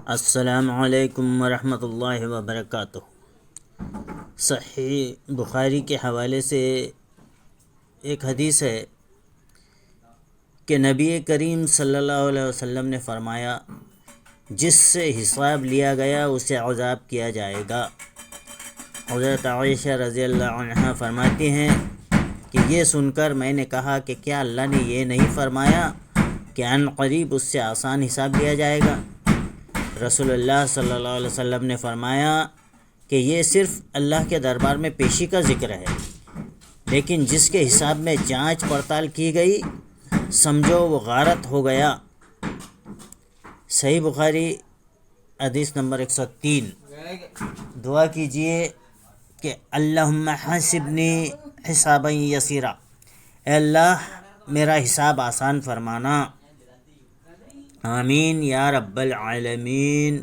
السلام علیکم ورحمۃ اللہ وبرکاتہ۔ صحیح بخاری کے حوالے سے ایک حدیث ہے کہ نبی کریم صلی اللہ علیہ وسلم نے فرمایا، جس سے حساب لیا گیا اسے عذاب کیا جائے گا۔ حضرت عائشہ رضی اللہ عنہا فرماتی ہیں کہ یہ سن کر میں نے کہا کہ کیا اللہ نے یہ نہیں فرمایا کہ عن قریب اس سے آسان حساب لیا جائے گا؟ رسول اللہ صلی اللہ علیہ وسلم نے فرمایا کہ یہ صرف اللہ کے دربار میں پیشی کا ذکر ہے، لیکن جس کے حساب میں جانچ پڑتال کی گئی سمجھو وہ غارت ہو گیا۔ صحیح بخاری حدیث نمبر 103۔ دعا کیجئے کہ اللہم حاسبنی حسابا یسیرا، اے اللہ میرا حساب آسان فرمانا۔ آمین یا رب العالمین۔